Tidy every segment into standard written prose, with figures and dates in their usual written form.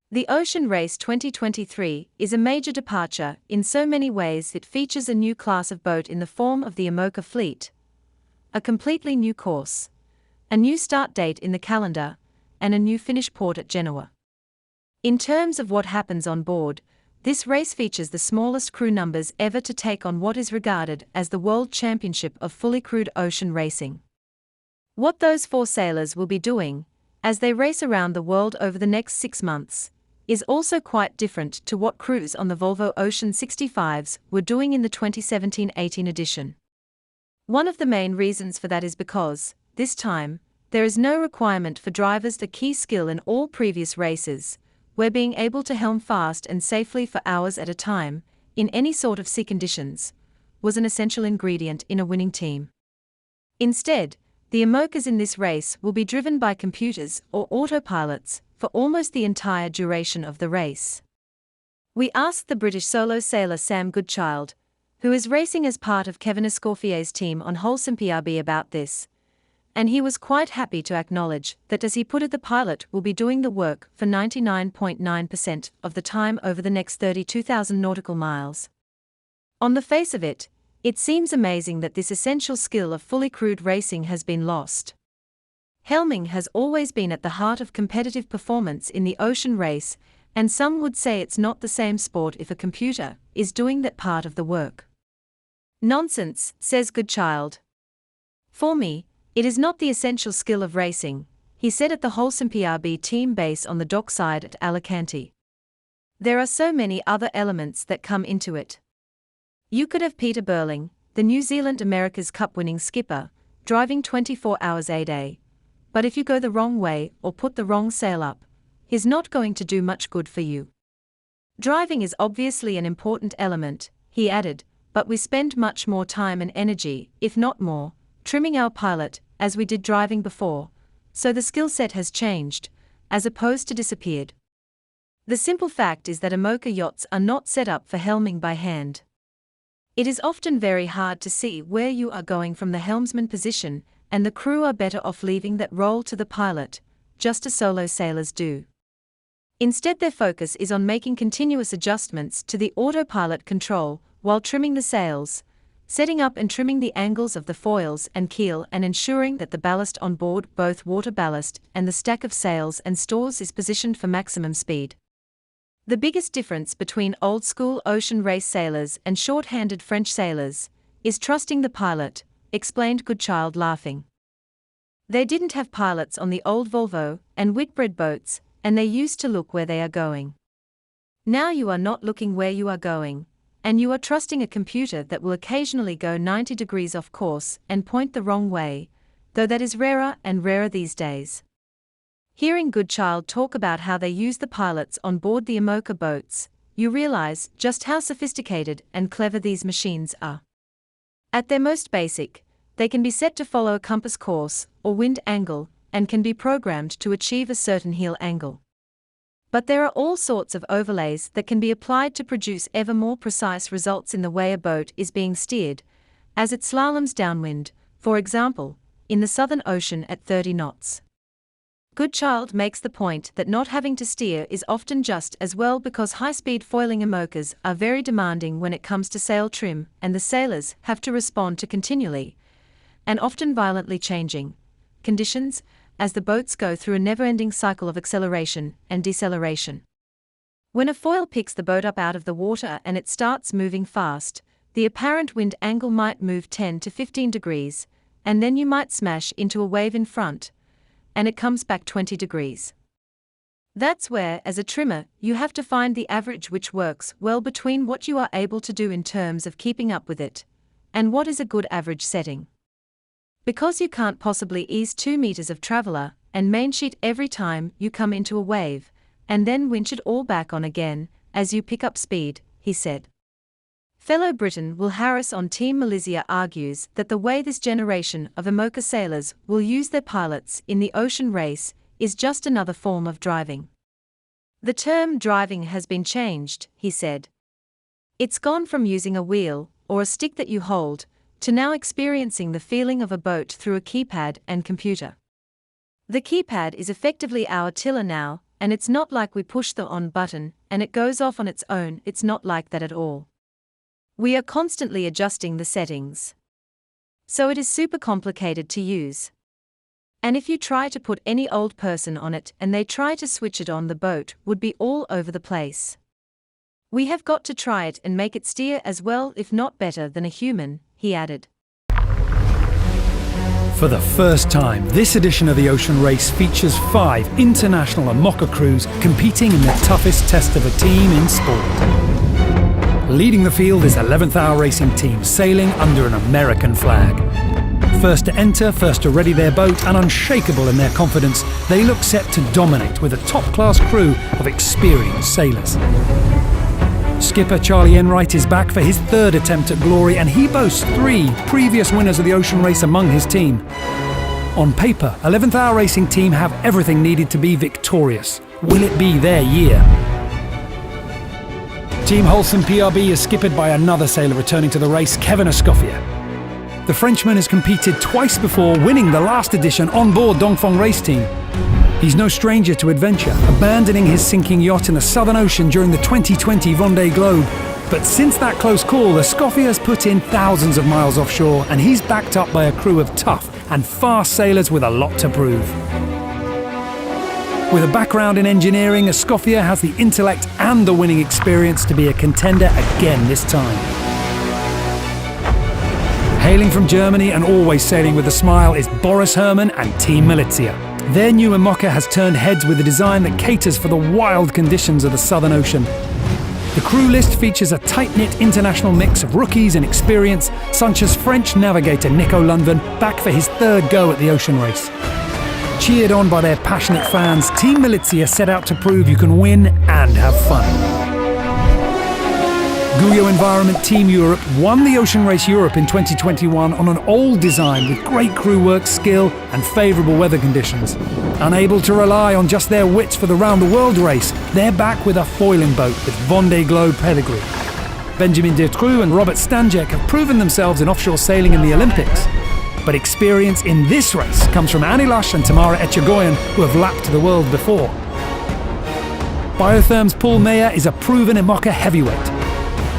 The Ocean Race 2023 is a major departure in so many ways. It features a new class of boat in the form of the IMOCA fleet, a completely new course, a new start date in the calendar, and a new finish port at Genoa. In terms of what happens on board, this race features the smallest crew numbers ever to take on what is regarded as the World Championship of fully crewed ocean racing. What those 4 sailors will be doing, as they race around the world over the next 6 months, is also quite different to what crews on the Volvo Ocean 65s were doing in the 2017-18 edition. One of the main reasons for that is because, this time, there is no requirement for drivers. The key skill in all previous races, where being able to helm fast and safely for hours at a time, in any sort of sea conditions, was an essential ingredient in a winning team. Instead, the IMOCAs in this race will be driven by computers or autopilots for almost the entire duration of the race. We asked the British solo sailor Sam Goodchild, who is racing as part of Kevin Escoffier's team on Holland PRB, about this, and he was quite happy to acknowledge that, as he put it, the pilot will be doing the work for 99.9% of the time over the next 32,000 nautical miles. On the face of it, it seems amazing that this essential skill of fully crewed racing has been lost. Helming has always been at the heart of competitive performance in the ocean race, and some would say it's not the same sport if a computer is doing that part of the work. Nonsense, says Goodchild. For me, it is not the essential skill of racing, he said at the Holland PRB team base on the dockside at Alicante. There are so many other elements that come into it. You could have Peter Burling, the New Zealand America's Cup winning skipper, driving 24 hours a day. But if you go the wrong way or put the wrong sail up, he's not going to do much good for you. Driving is obviously an important element, he added, but we spend much more time and energy, if not more, trimming our pilot, as we did driving before, so the skill set has changed, as opposed to disappeared. The simple fact is that IMOCA yachts are not set up for helming by hand. It is often very hard to see where you are going from the helmsman position, and the crew are better off leaving that role to the pilot, just as solo sailors do. Instead, their focus is on making continuous adjustments to the autopilot control while trimming the sails, setting up and trimming the angles of the foils and keel, and ensuring that the ballast on board, both water ballast and the stack of sails and stores, is positioned for maximum speed. The biggest difference between old-school ocean race sailors and short-handed French sailors is trusting the pilot, explained Goodchild, laughing. They didn't have pilots on the old Volvo and Whitbread boats, and they used to look where they are going. Now you are not looking where you are going, and you are trusting a computer that will occasionally go 90 degrees off course and point the wrong way, though that is rarer and rarer these days. Hearing Goodchild talk about how they use the pilots on board the IMOCA boats, you realize just how sophisticated and clever these machines are. At their most basic, they can be set to follow a compass course or wind angle, and can be programmed to achieve a certain heel angle. But there are all sorts of overlays that can be applied to produce ever more precise results in the way a boat is being steered, as it slaloms downwind, for example, in the Southern Ocean at 30 knots. Goodchild makes the point that not having to steer is often just as well, because high-speed foiling IMOCAs are very demanding when it comes to sail trim, and the sailors have to respond to continually, and often violently changing, conditions, as the boats go through a never-ending cycle of acceleration and deceleration. When a foil picks the boat up out of the water and it starts moving fast, the apparent wind angle might move 10 to 15 degrees, and then you might smash into a wave in front, and it comes back 20 degrees. That's where, as a trimmer, you have to find the average which works well between what you are able to do in terms of keeping up with it, and what is a good average setting. Because you can't possibly ease 2 meters of traveller and mainsheet every time you come into a wave, and then winch it all back on again as you pick up speed, he said. Fellow Briton Will Harris on Team Malizia argues that the way this generation of IMOCA sailors will use their pilots in the ocean race is just another form of driving. The term driving has been changed, he said. It's gone from using a wheel or a stick that you hold to now experiencing the feeling of a boat through a keypad and computer. The keypad is effectively our tiller now, and it's not like we push the on button and it goes off on its own. It's not like that at all. We are constantly adjusting the settings. So it is super complicated to use. And if you try to put any old person on it and they try to switch it on, the boat would be all over the place. We have got to try it and make it steer as well, if not better than a human, he added. For the first time, this edition of the Ocean Race features 5 international IMOCA crews competing in the toughest test of a team in sport. Leading the field is 11th Hour Racing Team, sailing under an American flag. First to enter, first to ready their boat, and unshakable in their confidence, they look set to dominate with a top-class crew of experienced sailors. Skipper Charlie Enright is back for his 3rd attempt at glory, and he boasts 3 previous winners of the Ocean Race among his team. On paper, 11th Hour Racing Team have everything needed to be victorious. Will it be their year? Team Holland PRB is skippered by another sailor returning to the race, Kevin Escoffier. The Frenchman has competed twice before, winning the last edition on board Dongfeng Race Team. He's no stranger to adventure, abandoning his sinking yacht in the Southern Ocean during the 2020 Vendée Globe. But since that close call, Escoffier has put in thousands of miles offshore, and he's backed up by a crew of tough and fast sailors with a lot to prove. With a background in engineering, Escoffier has the intellect and the winning experience to be a contender again this time. Hailing from Germany and always sailing with a smile is Boris Herrmann and Team Malizia. Their new IMOCA has turned heads with a design that caters for the wild conditions of the Southern Ocean. The crew list features a tight-knit international mix of rookies and experience, such as French navigator Nico Lundven, back for his 3rd go at the Ocean Race. Cheered on by their passionate fans, Team Malizia set out to prove you can win and have fun. Guyot Environment Team Europe won the Ocean Race Europe in 2021 on an old design with great crew work, skill and favourable weather conditions. Unable to rely on just their wits for the Round the World race, they're back with a foiling boat with Vendée Globe pedigree. Benjamin Detrue and Robert Stanjek have proven themselves in offshore sailing in the Olympics. But experience in this race comes from Annie Lush and Tamara Echegoyen, who have lapped the world before. Biotherm's Paul Meyer is a proven IMOCA heavyweight.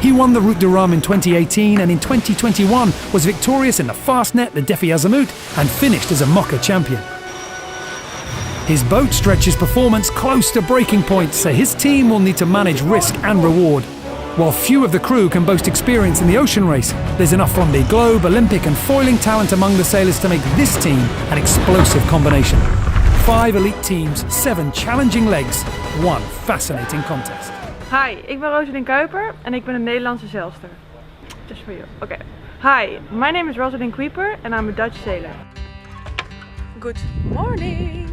He won the Route de Rhum in 2018 and in 2021 was victorious in the Fastnet, the Défi Azamut, and finished as a IMOCA champion. His boat stretches performance close to breaking point, so his team will need to manage risk and reward. While few of the crew can boast experience in the Ocean Race, there's enough Vendée Globe, Olympic and foiling talent among the sailors to make this team an explosive combination. 5 elite teams, 7 challenging legs, 1 fascinating contest. Hi, ik ben Rosalin Kuiper en ik ben een Nederlandse zeilster. Just for you. Okay. Hi, my name is Rosalin Kuiper and I'm a Dutch sailor. Good morning!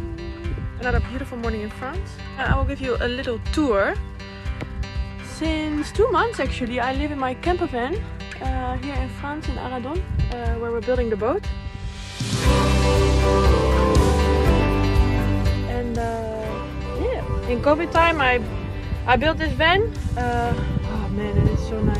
Another beautiful morning in France. I will give you a little tour. Since 2 months actually, I live in my camper van here in France, in Arradon, where we're building the boat. And yeah, in COVID time I built this van. Oh man, it is so nice.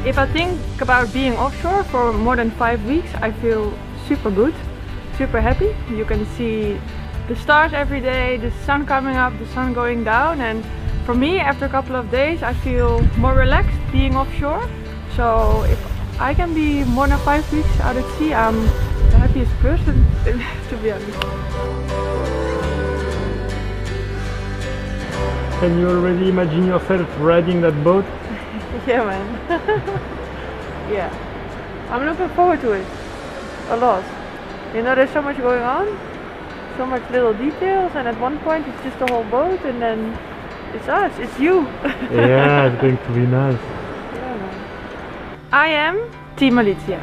If I think about being offshore for more than 5 weeks, I feel super good, super happy. You can see the stars every day, the sun coming up, the sun going down, and for me, after a couple of days, I feel more relaxed being offshore. So if I can be more than 5 weeks out at sea, I'm the happiest person, to be honest. Can you already imagine yourself riding that boat? Yeah, man. Yeah, I'm looking forward to it a lot. You know, there's so much going on, so much little details, and at one point it's just the whole boat, and then it's us, it's you. Yeah, it's going to be nice. Yeah, man. I am Team Malizia.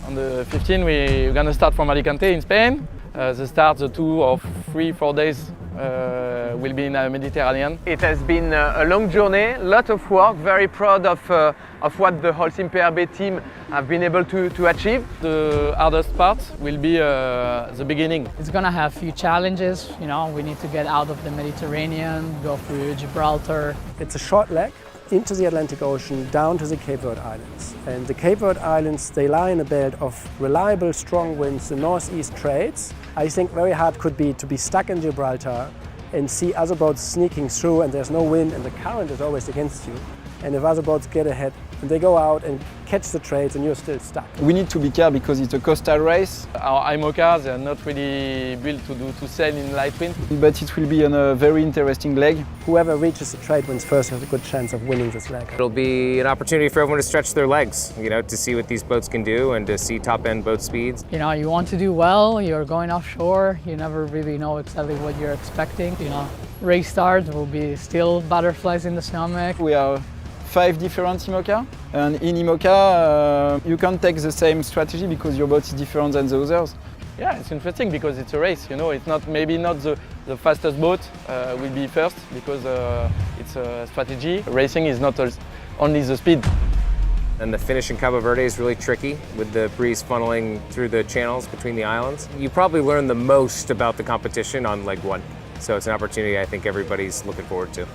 On the 15th we're gonna start from Alicante in Spain. The start, the 2 or 3-4 days will be in the Mediterranean. It has been a long journey, a lot of work, very proud of what the whole Team PRB team have been able to achieve. The hardest part will be the beginning. It's gonna have a few challenges, you know, we need to get out of the Mediterranean, go through Gibraltar. It's a short leg into the Atlantic Ocean, down to the Cape Verde Islands. And the Cape Verde Islands, they lie in a belt of reliable, strong winds, the northeast trades. I think very hard could be to be stuck in Gibraltar and see other boats sneaking through and there's no wind and the current is always against you. And if other boats get ahead and they go out and catch the trades and you're still stuck. We need to be careful because it's a coastal race. Our IMOCAs are not really built to sail in light wind. But it will be a very interesting leg. Whoever reaches the trade winds first has a good chance of winning this leg. It'll be an opportunity for everyone to stretch their legs, you know, to see what these boats can do and to see top-end boat speeds. You know, you want to do well, you're going offshore, you never really know exactly what you're expecting. You know, race starts will be still butterflies in the stomach. We are 5 different IMOCA, and in IMOCA you can't take the same strategy because your boat is different than the others. Yeah, it's interesting because it's a race, you know, it's not maybe not the fastest boat will be first because it's a strategy. Racing is not only the speed. And the finish in Cabo Verde is really tricky with the breeze funneling through the channels between the islands. You probably learn the most about the competition on leg 1, so it's an opportunity I think everybody's looking forward to.